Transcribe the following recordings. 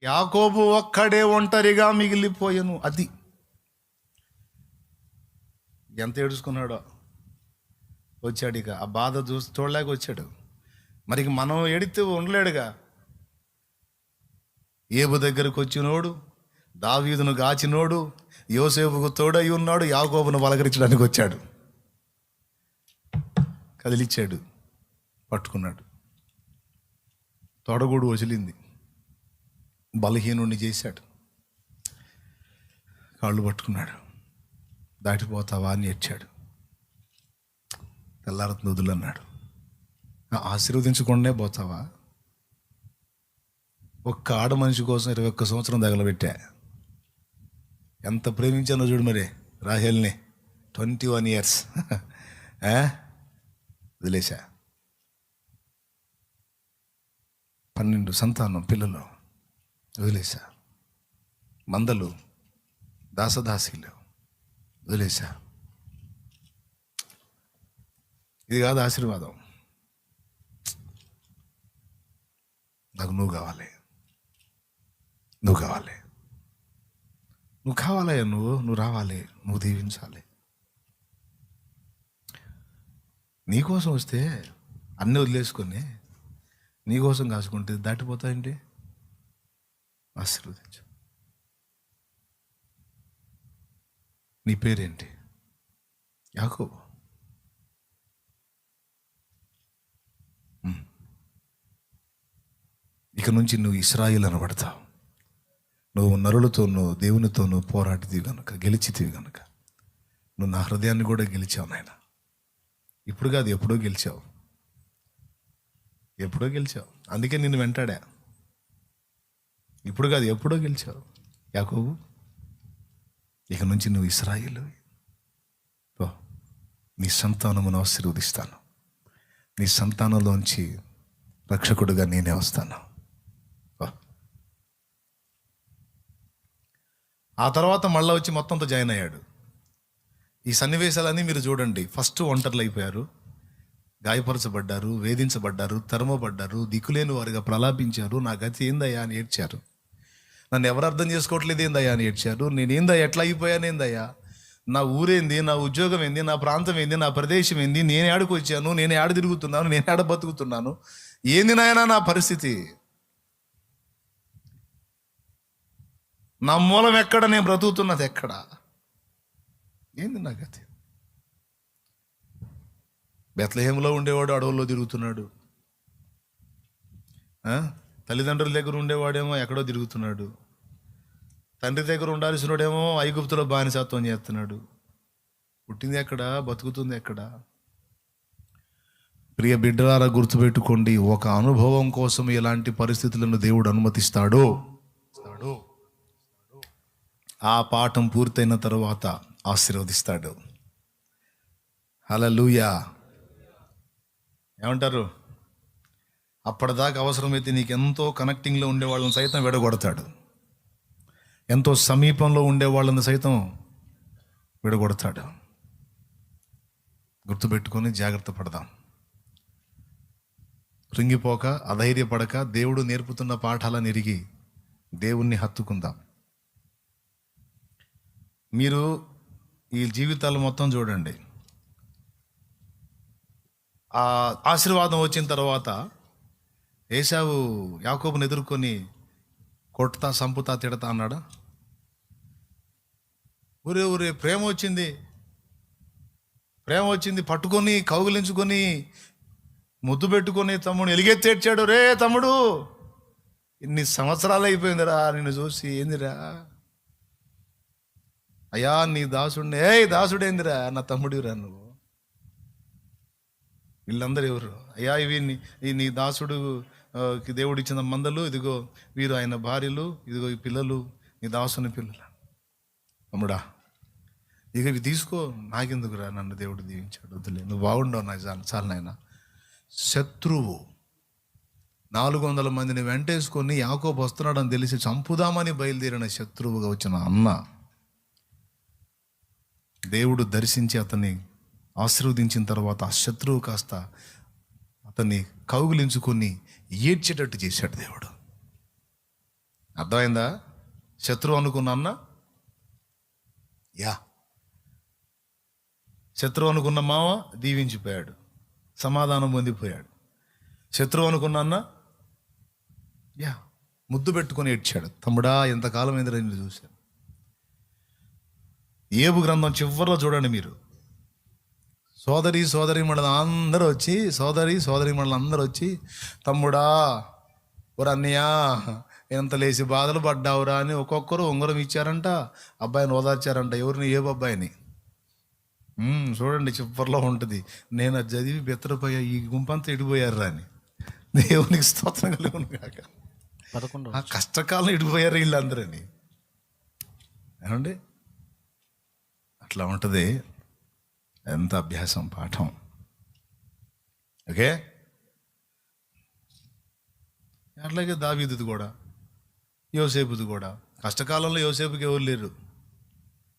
యాకోబు ఒక్కడే ఒంటరిగా మిగిలిపోయాను. అది ఎంత ఏడుచుకున్నాడో. వచ్చాడు, ఇక ఆ బాధ చూడలేక వచ్చాడు. మరి మనం ఏడితే ఉండలేడుగా. ఏబు దగ్గరకు వచ్చినోడు, దావీదును గాచినోడు, యోసేపుకు తోడై ఉన్నాడు, యాకోబును పలకరించడానికి వచ్చాడు. కదిలిచ్చాడు, పట్టుకున్నాడు. తొడగూడు వసిలింది, బలహీనుణ్ణి చేశాడు. కాళ్ళు పట్టుకున్నాడు. దాటిపోతావా అని ఏడ్చాడు. తెల్లారతను వదులన్నాడు. ఆశీర్వదించకుండానే పోతావా? ఒక్క ఆడ మనిషి కోసం 21 సంవత్సరం తగలబెట్టా. ఎంత ప్రేమించానో చూడు మరి రాహేల్ని. 21 years వదిలేశా. 12 సంతానం పిల్లలు వదిలేశా. మందలు దాసదాసీలు వదిలేశా. ఇది కాదు ఆశీర్వాదం. నాకు నువ్వు కావాలి, నువ్వు కావాలి, నువ్వు కావాలయ్యా. నువ్వు రావాలి, నువ్వు దీవించాలి. నీకోసం వస్తే అన్నీ వదిలేసుకొని నీకోసం కాసుకుంటే దాటిపోతాయండి. ఆశీర్వదించు. నీ పేరేంటి? యాకోబు. ఇక నుంచి నువ్వు ఇశ్రాయేలు అనబడతావు. నువ్వు నరులతోనూ దేవునితోనూ పోరాటితివి కనుక, గెలిచితివి కనుక నువ్వు నా హృదయాన్ని కూడా గెలిచావు నాయన. ఇప్పుడు కాదు, ఎప్పుడో గెలిచావు, ఎప్పుడో గెలిచావు. అందుకే నిన్ను వెంటాడా. ఇప్పుడు కాదు, ఎప్పుడో గెలిచావు యాకోబు. ఇక నుంచి నువ్వు ఇశ్రాయేలు. నీ సంతానమును ఆశీర్వదిస్తాను. నీ సంతానంలోంచి రక్షకుడుగా నేనే వస్తాను. ఆ తర్వాత మళ్ళీ వచ్చి మొత్తంతో జాయిన్ అయ్యాడు. ఈ సన్నివేశాలన్నీ మీరు చూడండి. ఫస్ట్ ఒంటర్లు అయిపోయారు, గాయపరచబడ్డారు, వేధించబడ్డారు, తరమబడ్డారు, దిక్కులేని వారిగా ప్రలాపించారు. నా గతి ఏందయ్యా అని ఏడ్చారు. నన్ను ఎవరు అర్థం చేసుకోవట్లేదు ఏందయ్యా అని ఏడ్చారు. నేనేందయ్యా, ఎట్లా అయిపోయానేందయ్యా, నా ఊరేంది, నా ఉద్యోగం ఏంది, నా ప్రాంతం ఏంది, నా ప్రదేశం ఏంది, నేను ఏడకు వచ్చాను, నేను ఏడ తిరుగుతున్నాను, నేను ఏడ బతుకుతున్నాను, ఏంది నాయనా నా పరిస్థితి, నా మూలం ఎక్కడ, నేను బ్రతుకుతున్నది ఎక్కడ, ఏంది నా గతి. బెత్లెహేములో ఉండేవాడు అడవుల్లో తిరుగుతున్నాడు. తల్లిదండ్రుల దగ్గర ఉండేవాడేమో ఎక్కడో తిరుగుతున్నాడు. తండ్రి దగ్గర ఉండాల్సినోడేమో ఐగుప్తులో బానిసత్వం చేస్తున్నాడు. పుట్టింది ఎక్కడ, బతుకుతుంది ఎక్కడ? ప్రియ బిడ్డలారా, గుర్తుపెట్టుకోండి, ఒక అనుభవం కోసం ఎలాంటి పరిస్థితులను దేవుడు అనుమతిస్తాడో, ఆ పాఠం పూర్తయిన తర్వాత ఆశీర్వదిస్తాడు. హల్లెలూయా. ఏమంటారు? అప్పటిదాకా అవసరమైతే నీకు ఎంతో కనెక్టింగ్లో ఉండేవాళ్ళని సైతం విడగొడతాడు. ఎంతో సమీపంలో ఉండేవాళ్ళని సైతం విడగొడతాడు. గుర్తుపెట్టుకొని జాగ్రత్త పడదాం. కృంగిపోక, అధైర్యపడక, దేవుడు నేర్పుతున్న పాఠాలను ఎరిగి దేవుణ్ణి హత్తుకుందాం. మీరు ఈ జీవితాలు మొత్తం చూడండి. ఆ ఆశీర్వాదం వచ్చిన తర్వాత ఏశావు యాకోబుని ఎదుర్కొని కొడతా, సంపుతా, తిడతా అన్నాడా? ఊరే ప్రేమ వచ్చింది, పట్టుకొని కౌగిలించుకొని ముద్దు పెట్టుకొని తమ్ముడు ఎలిగెత్తేడ్చాడు. రే తమ్ముడు, ఇన్ని సంవత్సరాలు అయిపోయిందిరా నిన్ను చూసి, ఏందిరా అయ్యా నీ దాసుడిని. దాసుడేందిరా, నా తమ్ముడిరా నువ్వు. వీళ్ళందరూ ఎవరు అయ్యా? ఇవి నీ దాసుడు దేవుడు ఇచ్చిన మందలు, ఇదిగో వీరు ఆయన భార్యలు, ఇదిగో ఈ పిల్లలు నీ దాసుని పిల్లలు. తమ్ముడా, ఇక ఇవి తీసుకో, నాకెందుకురా, నన్ను దేవుడు దీవించాడు, వద్దులే, నువ్వు బాగుండవు నాకు చాలు నాయన. శత్రువు 400 మందిని వెంటేసుకొని యాకోబు వస్తున్నాడని తెలిసి చంపుదామని బయలుదేరిన శత్రువుగా వచ్చిన అన్న దేవుడు దర్శించి అతన్ని ఆశీర్వదించిన తర్వాత ఆ శత్రువు కాస్త అతన్ని కౌగిలించుకొని ఏడ్చేటట్టు చేశాడు దేవుడు. అర్థమైందా? శత్రువు అనుకున్న అన్న, శత్రువు అనుకున్న మామ దీవించిపోయాడు, సమాధానం పొందిపోయాడు. శత్రువు అనుకున్న అన్న ముద్దు పెట్టుకొని ఏడ్చాడు, తమ్ముడా ఎంతకాలం ఎదురు నేను చూశాను. ఏబు గ్రంథం చివరిలో చూడండి మీరు, సోదరి మండలం అందరూ వచ్చి, సోదరి మండలం అందరూ వచ్చి, తమ్ముడా ఒరు అన్నయ్య ఎంత లేచి బాధలు పడ్డావురా అని ఒక్కొక్కరు ఉంగరం ఇచ్చారంట, అబ్బాయిని ఓదార్చారంట. ఎవరిని? ఏబు అబ్బాయిని. చూడండి చివరిలో ఉంటుంది, నేను అది చదివి బెత్తరపోయా, ఈ గుంపంతా ఇడిపోయారా అని. దేవునికి స్తోత్రం కలుగును కాక. ఆ కష్టకాలం ఇడిపోయారు వీళ్ళందరని. ఏమండి అట్లా ఉంటుంది. ఎంత అభ్యాసం, పాఠం. ఓకే, అట్లాగే దావీదుది కూడా, యోసేపుది కూడా. కష్టకాలంలో యోసేపుకి ఎవరు లేరు.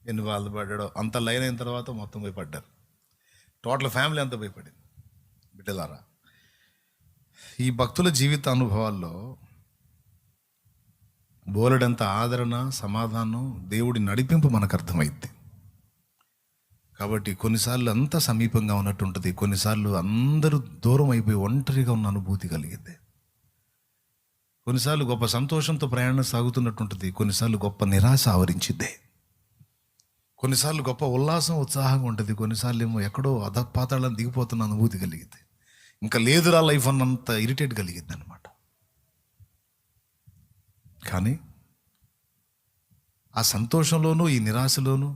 ఎన్ని వాళ్ళు పడ్డాడో అంత లైన్ అయిన తర్వాత మొత్తం పోయి పడ్డారు. టోటల్ ఫ్యామిలీ అంతా భయపడింది. బిడ్డలారా, ఈ భక్తుల జీవిత అనుభవాల్లో బోలెడంత ఆదరణ, సమాధానం, దేవుడి నడిపింపు మనకు అర్థమైద్ది. కాబట్టి కొన్నిసార్లు అంత సమీపంగా ఉన్నట్టు ఉంటుంది, కొన్నిసార్లు అందరూ దూరం అయిపోయి ఒంటరిగా ఉన్న అనుభూతి కలిగిద్ది. కొన్నిసార్లు గొప్ప సంతోషంతో ప్రయాణం సాగుతున్నట్టు ఉంటుంది, కొన్నిసార్లు గొప్ప నిరాశ ఆవరించిద్ది. కొన్నిసార్లు గొప్ప ఉల్లాసం, ఉత్సాహంగా ఉంటుంది, కొన్నిసార్లు ఏమో ఎక్కడో అధపాతాళం దిగిపోతున్న అనుభూతి కలిగిద్ది. ఇంకా లేదురా లైఫ్ అన్నంత ఇరిటేట్ కలిగిద్ది అనమాట. కానీ ఆ సంతోషంలోనూ, ఈ నిరాశలోనూ,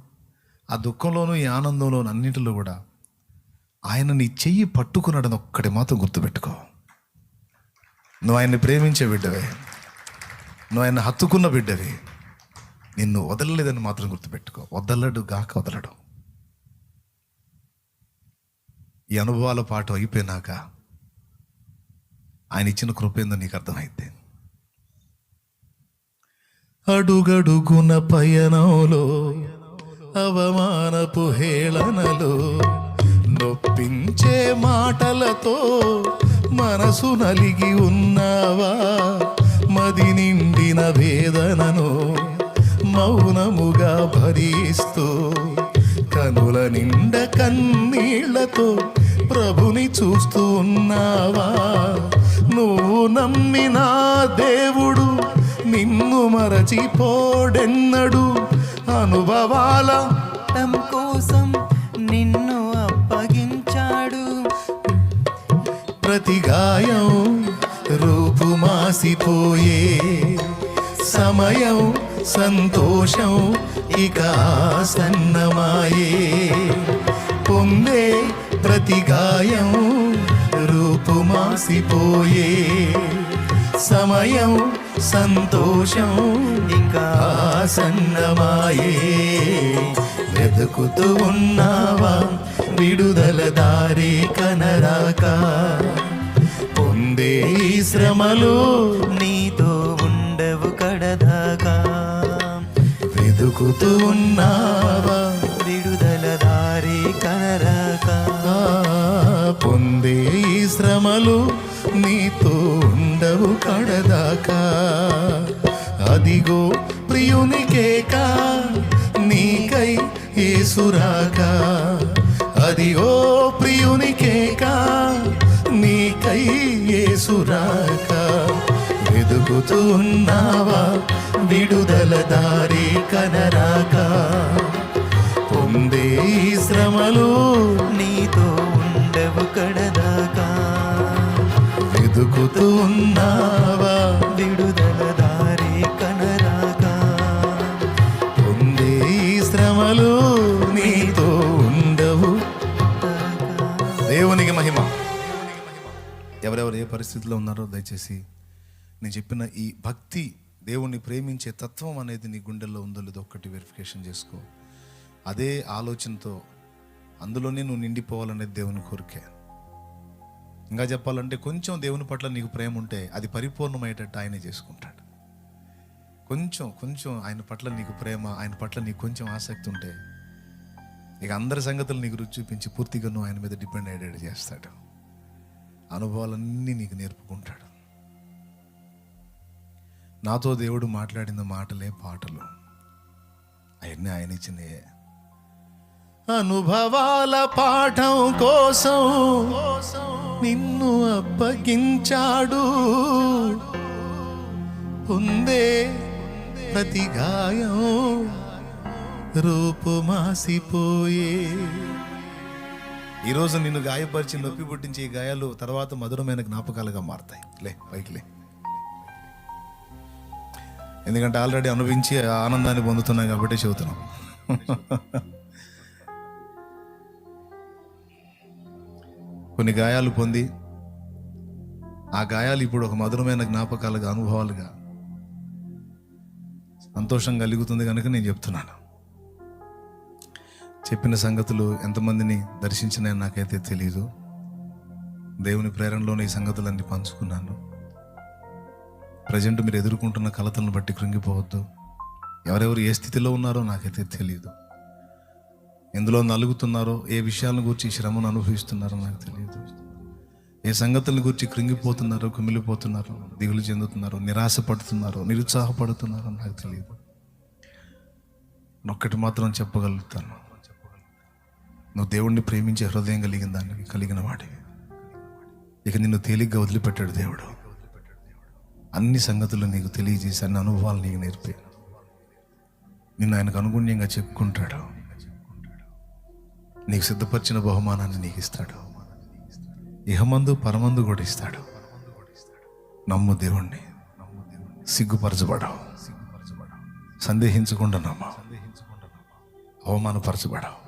ఆ దుఃఖంలోనూ, ఈ ఆనందంలోనూ, అన్నింటిలో కూడా ఆయన నీ చెయ్యి పట్టుకున్నాడని ఒక్కటి మాత్రం గుర్తుపెట్టుకో. నువ్వు ఆయన్ని ప్రేమించే బిడ్డవే, నువ్వు ఆయన హత్తుకున్న బిడ్డవే, నిన్ను వదలలేదని మాత్రం గుర్తుపెట్టుకో. వదలడు గాక వదలడు. ఈ అనుభవాల పాటు అయిపోయినాక ఆయన ఇచ్చిన కృప ఏందో నీకు అర్థమైతే. అడుగడుగున పయనంలో, అవమానపు హేళనలో, నొప్పించే మాటలతో మనసు నలిగి ఉన్నావా? మది నిండిన వేదనను మౌనముగా భరిస్తూ, కనుల నిండ కన్నీళ్లతో ప్రభుని చూస్తూ ఉన్నావా? నువ్వు నమ్మిన దేవుడు నిన్ను మరచిపోడెన్నడు. అనుభవాల కోసం నిన్ను అప్పగించాడు. ప్రతి గాయం రూపుమాసిపోయే సమయం, సంతోషం ఇక ఆసన్నమాయే. పొందే ప్రతి గాయం రూపుమాసిపోయే సమయం, సంతోషం ఇక ఆసన్నమాయే. వెతుకుతూ ఉన్నావా విడుదల దారి కనరాక? పొందే ఈ శ్రమలు నీతో ఉండవు కడదాకా. వెతుకుతూ ఉన్నావా విడుదల దారి కనరాక? పొందే ఈ శ్రమలు నీతో ఉండవు కడదాకా. అదిగో ప్రియునికేక నీకై యేసురాక. అదిగో ప్రియునికేక నీకై యేసురాక. వెతుకుతూ ఉన్నావా విడుదల దారి కనరాక? పొందే ఈ శ్రమలు నీతో ఉండవు కడదాకా. వెతుకుతూ ఉన్నావా విడుదల దారి కనరాక? పొందే ఈ శ్రమలు నీతో ఉండవు. దేవునికి మహిమ. ఎవరెవరు ఏ పరిస్థితిలో ఉన్నారో దయచేసి నేను చెప్పిన ఈ భక్తి, దేవుణ్ణి ప్రేమించే తత్వం అనేది నీ గుండెల్లో ఉందో లేదో ఒక్కటి వెరిఫికేషన్ చేసుకో. అదే ఆలోచనతో అందులోనే నువ్వు నిండిపోవాలనేది దేవుని కోరికే. ఇంకా చెప్పాలంటే కొంచెం దేవుని పట్ల నీకు ప్రేమ ఉంటే అది పరిపూర్ణమయ్యేటట్టు ఆయనే చేసుకుంటాడు. కొంచెం ఆయన పట్ల నీకు ప్రేమ, ఆయన పట్ల నీకు కొంచెం ఆసక్తి ఉంటే ఇక అందరి సంగతులు నీకు రుచి చూపించి పూర్తిగా నువ్వు ఆయన మీద డిపెండ్ అయ్యేటట్టు చేస్తాడు. అనుభవాలన్నీ నీకు నేర్పుకుంటాడు. నాతో దేవుడు మాట్లాడిన మాటలే పాటలు, అవన్నీ ఆయన ఇచ్చినాయే. అనుభవాల పాఠం కోసం నిన్ను అప్పగించాడు, పొందే ప్రతి గాయం రూపుమాసిపోయే. ఈరోజు నిన్ను గాయపరిచి నొప్పి పుట్టించే ఈ గాయాలు తర్వాత మధురమైన జ్ఞాపకాలుగా మారతాయి. లే పైకి లే, ఎందుకంటే ఆల్రెడీ అనుభవించి ఆనందాన్ని పొందుతున్నాం కాబట్టి చెబుతున్నాం. కొన్ని గాయాలు పొంది ఆ గాయాలు ఇప్పుడు ఒక మధురమైన జ్ఞాపకాలుగా, అనుభవాలుగా సంతోషం కలుగుతుంది కనుక నేను చెప్తున్నాను. చెప్పిన సంగతులు ఎంతమందిని దర్శించినాయని నాకైతే తెలియదు. దేవుని ప్రేరణలోనే ఈ సంగతులన్నీ పంచుకున్నాను. ప్రజెంట్ మీరు ఎదుర్కొంటున్న కలతలను బట్టి కృంగిపోవద్దు. ఎవరెవరు ఏ స్థితిలో ఉన్నారో నాకైతే తెలియదు. ఎందులో నలుగుతున్నారో, ఏ విషయాలను గురించి శ్రమను అనుభవిస్తున్నారో నాకు తెలియదు. ఏ సంగతులను గురించి కృంగిపోతున్నారో, కుమిలిపోతున్నారో, దిగులు చెందుతున్నారో, నిరాశపడుతున్నారో, నిరుత్సాహపడుతున్నారో నాకు తెలియదు. ఒక్కటి మాత్రం చెప్పగలుగుతాను, నువ్వు దేవుణ్ణి ప్రేమించే హృదయం కలిగిన వాడివి. ఇక నిన్ను తేలిగ్గా వదిలిపెట్టాడు దేవుడు. అన్ని సంగతులు నీకు తెలియజేసి, అన్ని అనుభవాలు నీకు నేర్పి నిన్ను ఆయనకు అనుగుణ్యంగా చెప్పుకుంటాడు. నీకు సిద్ధపరిచిన బహుమానాన్ని నీకు ఇస్తాడు. ఇహమందు పరమందు కూడా ఇస్తాడు. నమ్ము దేవుణ్ణి, సిగ్గుపరచబడవు, సందేహించకుండా నమ్ము, అవమానపరచబడవు.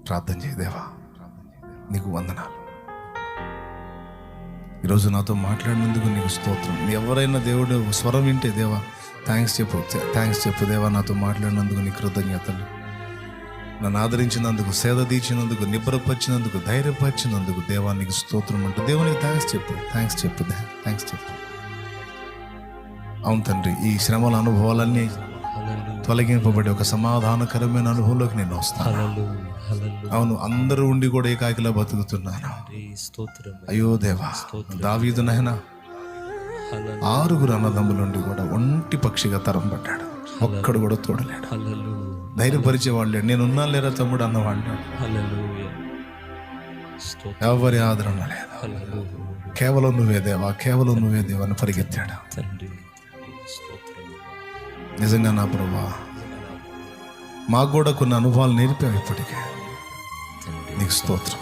ప్రార్థన చేయి, దేవా నీకు వందనాలు. ఈరోజు నాతో మాట్లాడినందుకు నీకు స్తోత్రం. ఎవరైనా దేవుడు స్వరం వింటే దేవా థ్యాంక్స్ చెప్పు దేవా, నాతో మాట్లాడినందుకు నీ కృతజ్ఞతలు. నన్ను ఆదరించినందుకు, సేద తీర్చినందుకు, నిబ్బరపరిచినందుకు, ధైర్యపరిచినందుకు దేవా నీకు స్తోత్రం అంటూ దేవునికి థ్యాంక్స్ చెప్పు. అవును తండ్రి, ఈ శ్రమల అనుభవాలన్నీ తొలగింపబడి ఒక సమాధానకరమైన అనుభవంలోకి నేను వస్తాను. అవును, అందరూ ఉండి కూడా ఏకాకిలా బతుకుతున్నాను. అయ్యో దేవా, దావీదు నాయనా 6 అన్నదమ్ములుండి కూడా ఒంటి పక్షిగా తరం పడ్డాడు. ఒక్కడు కూడా తోడలేడు. ధైర్యపరిచేవాళ్ళు, నేనున్నా లేరా తమ్ముడు అన్నవాళ్ళు. ఎవరి ఆదరణ లేదు. కేవలం నువ్వే దేవా అని పరిగెత్తాడు. నిజంగా నా ప్రభువా, మాకు కూడా కొన్ని అనుభవాలు నేర్పావు. ఇప్పటికే నీకు స్తోత్రం.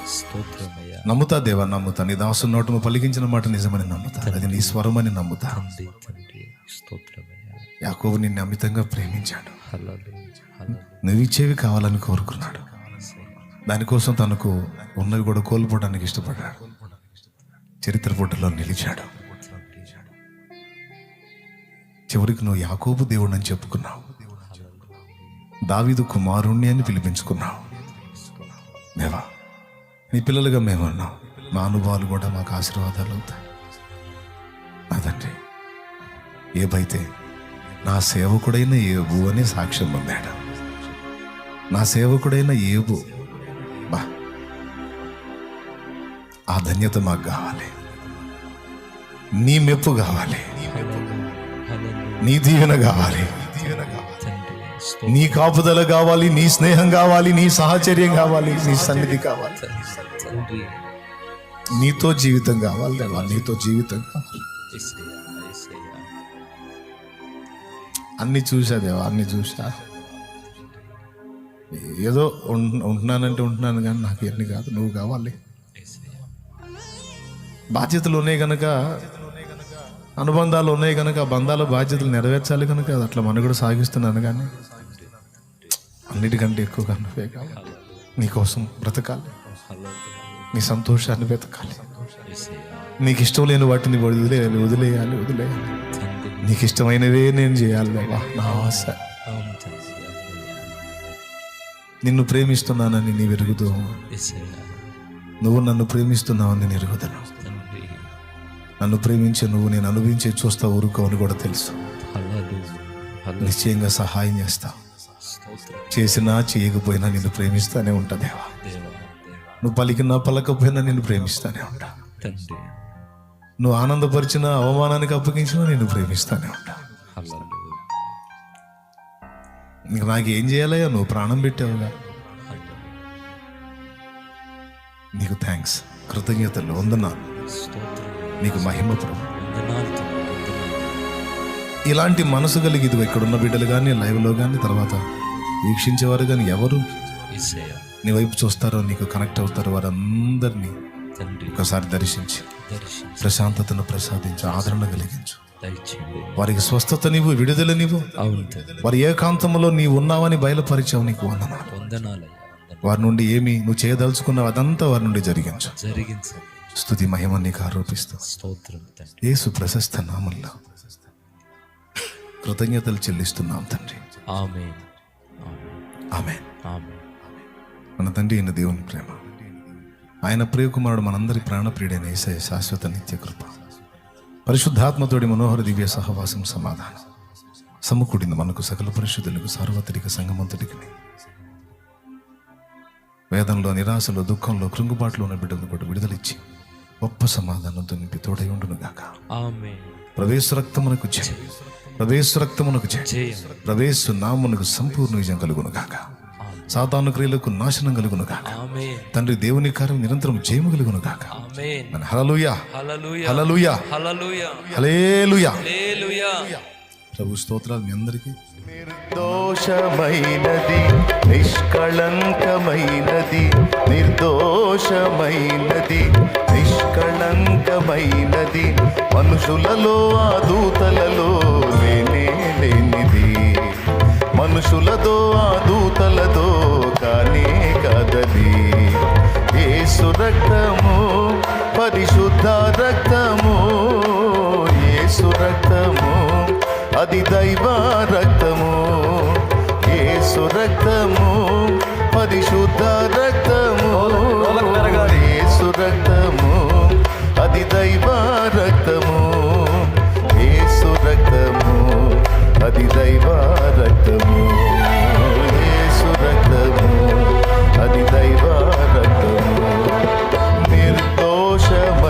నమ్ముతా దేవా, నమ్ముతా. నీ దాసు నోటు నువ్వు పలికించిన మాట నిజమని నమ్ముతా. అది నీ స్వరమని నమ్ముతా. యాకోబు నిన్ను అమితంగా ప్రేమించాడు. నువ్వు ఇచ్చేవి కావాలని కోరుకున్నాడు. దానికోసం తనకు ఉన్నవి కూడా కోల్పోవడానికి ఇష్టపడ్డాడు. చరిత్ర పుటలో నిలిచాడు. చివరికి నువ్వు యాకోబు దేవుడు అని చెప్పుకున్నావు. దావీదు కుమారుణ్ణి అని పిలిపించుకున్నావు. దేవా, నీ పిల్లలుగా మేమన్నాం. మా అనుభవాలు కూడా మాకు ఆశీర్వాదాలు అవుతాయి. నా తండ్రి, ఏబైతే నా సేవకుడైన యోబు అని సాక్ష్యం పొందాడు. నా సేవకుడైన యోబు, బా, ఆ ధన్యత మాకు కావాలి. నీ మెప్పు కావాలి, నీ దీవెన కావాలి, నీ కాపుదల కావాలి, నీ స్నేహం కావాలి, నీ సాహచర్యం కావాలి, నీ సన్నిధి కావాలి, నీతో జీవితం కావాలి దేవా, నీతో జీవితం కావాలి. అన్ని చూసా దేవా, అన్ని చూసా. ఏదో ఉంటున్నానంటే ఉంటున్నాను, కానీ నాకు ఎన్ని కాదు, నువ్వు కావాలి. బాధ్యతలు ఉన్నాయి కనుక, అనుబంధాలు ఉన్నాయి కనుక, బంధాల బాధ్యతలు నెరవేర్చాలి కనుక అట్లా మనుగడ సాగిస్తున్నాను. కానీ అన్నిటికంటే ఎక్కువగా నువ్వే కావాలి. నీకోసం బ్రతకాలి, నీ సంతోషాన్ని వెతకాలి. నీకు ఇష్టం లేని వాటిని వదిలేయాలి. నీకు ఇష్టమైనవే నేను చేయాలి దేవా, నా ఆశ. నిన్ను ప్రేమిస్తున్నానని నీ ఎరుగుతూ, నువ్వు నన్ను ప్రేమిస్తున్నావని నేను ఎరుగుతాను. నన్ను ప్రేమించే నువ్వు నేను అనుభవించే చూస్తా ఊరుకోవని కూడా తెలుసు. నిశ్చయంగా సహాయం చేస్తా. చేసినా చేయకపోయినా నిన్ను ప్రేమిస్తానే ఉంటా దేవా. నువ్వు పలికినా పలకపోయినా నిన్ను ప్రేమిస్తానే ఉంటా. నువ్వు ఆనందపరిచిన అవమానానికి అప్పగించినా నేను ప్రేమిస్తానే ఉంటా. హల్లెలూయా. ఇంక నాకు ఏం చేయాలయ్యా, నువ్వు ప్రాణం పెట్టావుగా. నీకు థ్యాంక్స్, కృతజ్ఞతలు, వందనాలు, స్తోత్రం. నీకు మహిమ ప్రభు. వందనాలు తండ్రి, వందనాలు. ఇలాంటి మనసు కలిగి ఇది ఇక్కడున్న బిడ్డలు కానీ లైవ్లో కానీ తర్వాత వీక్షించేవారు కానీ ఎవరు యేసయ్యా నీ వైపు చూస్తారో, నీకు కనెక్ట్ అవుతారో వారందరినీ తండ్రి ఒకసారి దర్శించి దర్శించి ప్రశాంతతను ప్రసాదించు, ఆదరణ కలిగించు, దయచేయండి. వారికి స్వస్థతనివ్వు, విడుదలనివ్వు. అవును తండ్రి, వారి ఏకాంతంలో నీ ఉన్నావని బయలుపరిచావు, నీకు వందనాలు. వందనాలయ్యా. వారి నుండి ఏమి నువ్వు చేయదలుచుకున్నావు అదంతా వారి నుండి జరిగించు. జరిగించండి. స్తుతి మహిమ నీకు ఆరోపిస్తూ స్తోత్రం తండ్రి. యేసు ప్రశస్త నామంలో కృతజ్ఞతలు చెల్లిస్తున్నాం తండ్రి. ఆమేన్. ఆమేన్. ఆమేన్. ఆమేన్. మన తండ్రి అయిన దేవుని ప్రేమ, ఆయన ప్రియకుమారుడు మనందరి ప్రాణప్రియుడైన యేసయ్య శాశ్వత నిత్య కృప, పరిశుద్ధాత్మతోడి మనోహర దివ్య సహవాసం, సమాధానం సమకూడింది మనకు సకల పరిశుద్ధులకు సార్వత్రిక సంగమంతుడికి. వేదంలో, నిరాశలో, దుఃఖంలో, కృంగుబాటులో ఉన్న బిడ్డలను కూడా విడుదలిచ్చి గొప్ప సమాధానంతో నింపి తోడై ఉండును గాక. ఆమేన్. ప్రవేశ రక్తమునకు జయ, ప్రవేశ రక్తమునకు జయ, జయం. ప్రవేశ నామునకు సంపూర్ణ విజయం కలుగును గాక. సాతాను క్రియలకు నాశనం కలుగును గాక. ఆమేన్. తండ్రి దేవుని కార్యం నిరంతరం జయము కలుగును గాక. ఆమేన్. హల్లెలూయా, హల్లెలూయా. హల్లెలూయా, హల్లెలూయా. హల్లెలూయా. హల్లెలూయా. ప్రభు స్తోత్రాలు మీ అందరికీ. నిర్దోషమైనది, నిష్కళంకమైనది, నిర్దోషమైనది, నిష్కళంకమైనది, మనుషులలో ఆ దూతలలో లేనే లేనిది, మనుషులతో ఆ దూతలతో కానే కాదది. యేసు రక్తము, పరిశుద్ధ రక్తము, యేసు రక్తము, అది దైవ రక్తము. యేసు రక్తము, పరిశుద్ధ రక్తము, యేసు రక్తము, అది దైవ రక్తము. యేసు రక్తము, అది దైవ రక్తము. యేసు రక్తము, అది దైవ రక్తము, నిర్దోషమైనది.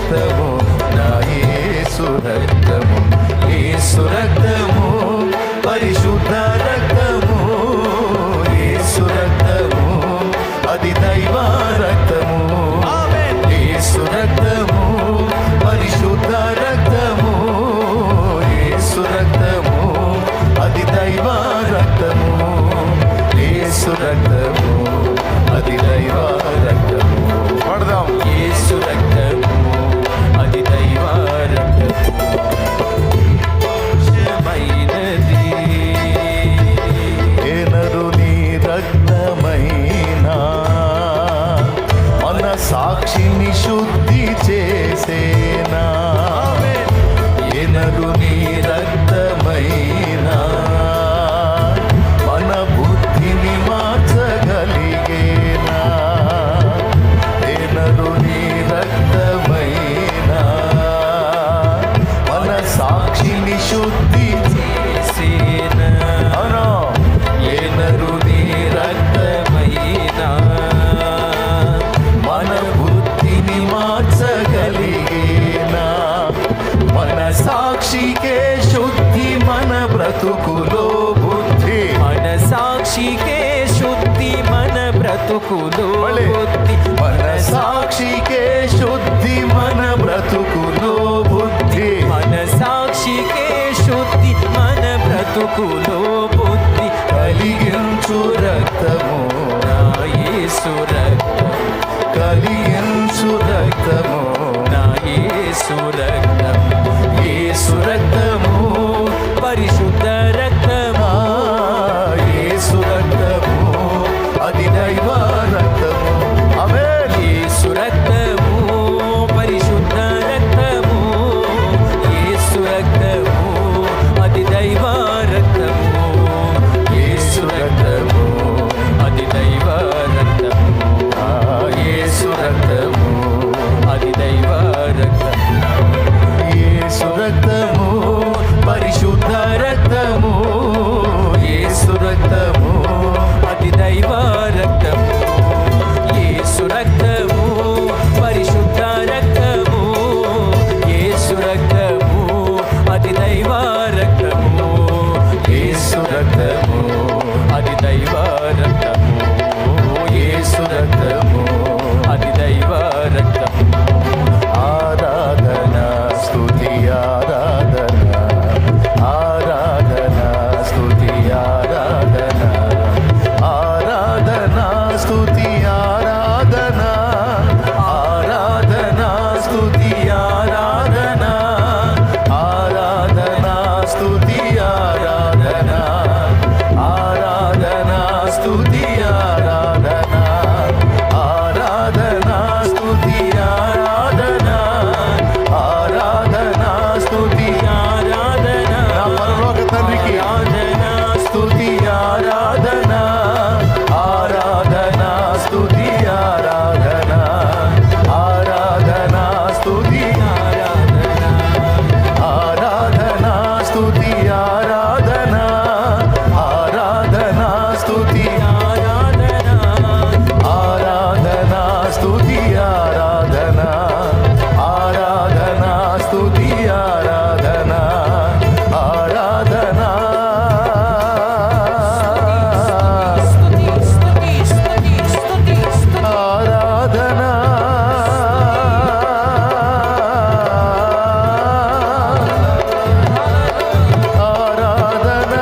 రక్తము నా యేసు రక్తము, యేసు రక్తము పరిశుద్ధ రక్తము, యేసు రక్తము అది దైవ రక్తము, యేసు రక్తము పరిశుద్ధ రక్తము, యేసు రక్తము అది దైవ రక్తము, యేసు రక్తము అది దైవ రక్తము. పడదాం. యేసు రక్తము అది దైవ రక్తము, మైనది ఏనరు నీ రక్తమైనా మన సాక్షిని శుద్ధి చేసేనా, ఏనరు నీ రక్తమైనా మన బుద్ధిని మార్చగలిగేనా, ఏనరు నీ రక్తమైనా మన సాక్షిని శుద్ధి చేసేనా, ఏనరు నీ రక్తమైనా మన బుద్ధిని మార్చగలిగేనా, మన సాక్షికే శుద్ధి మన బ్రతుకులో బుద్ధి, మన సాక్షికే శుద్ధి మన బ్రతుకులో బుద్ధి, మన సాక్షికే శుద్ధి మన బ్రతుకులో బుద్ధి, మన సాక్షికే శుద్ధి మన బ్రతుకులో బుద్ధి కలిగించు రక్తము నా యేసు రక్తము, కలిగించు రక్తము నా యేసు రక్తము, యేసు రక్తము పరిశుద్ధ రక్తము, యేసు రక్తము అది దైవ రక్తము. ఆమేన్. యేసు రక్తము పరిశుద్ధ రక్తము, యేసు రక్తము అది దైవ రక్తము, యేసు రక్తము అది దైవ రక్తము, యేసు రక్తము అది దైవ రక్తము, యేసు రక్తము పరిశుద్ధ రక్తము, యేసు రక్తము అది దైవ రక్తము, యేసు రక్తము పరిశుద్ధ రక్తము, యేసు రక్తము అది దైవ రక్తము, యేసు రక్తము అది దైవ రక్తము, యేసు రక్తము అది దైవ రక్తము. ఆరాధన స్తుతి ఆరాధన, ఆరాధన స్తుతి ఆరాధన, ఆరాధన స్తుతి ఆరాధన, ఆరాధన స్తుతి ఆరాధన, ఆరాధన స్తుతి ఆరాధన, ఆరాధన స్తుతి ఆరాధన, ఆరాధన స్తుతి ఆరాధన, ఆరాధన స్తుతి ఆరాధన, నా పరలోక తండ్రికి స్తుతి ఆరాధన, ఆరాధన స్తుతి ఆరాధన, ఆరాధన స్తుతి ఆరాధన, ఆరాధన స్తుతి ఆరాధన, ఆరాధన స్తుతి ఆరాధన, ఆరాధన స్తుతి ఆరాధన, ఆరాధన స్తుతి ఆరాధన, ఆరాధన ఆరాధన ఆరాధన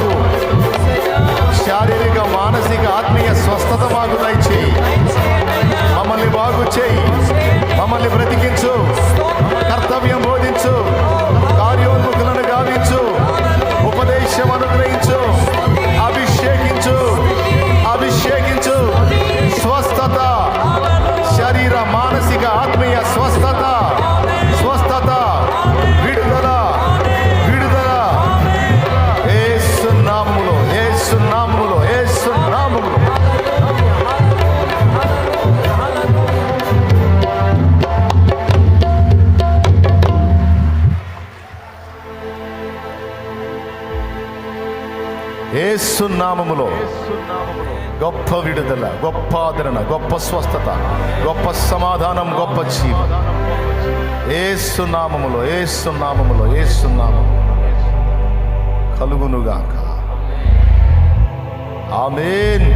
మాకు శారీరక మానసిక ఆత్మీయ స్వస్థత మాకు దయచేయి. మమ్మల్ని బాగు చేయి, మమ్మల్ని బ్రతికించు, కర్తవ్యం బోధించు, కార్యోన్ముఖులను గావించు, ఉపదేశం అనుగ్రహించు, అభిషేకించు, అభిషేకించు. స్వస్థత, శరీర మానసిక ఆత్మీయ స్వస్థత, స్వస్థత, విడుదల, విడుదల. యేసు నామములో, యేసు నామములో, యేసు నామములో. యేసు నామములో గొప్ప విడుదల, గొప్ప ఆదరణ, గొప్ప స్వస్థత, గొప్ప సమాధానం, గొప్ప జీవం. యేసు నామములో, యేసు నామములో, యేసు నామములో కలుగునుగాక. ఆమేన్.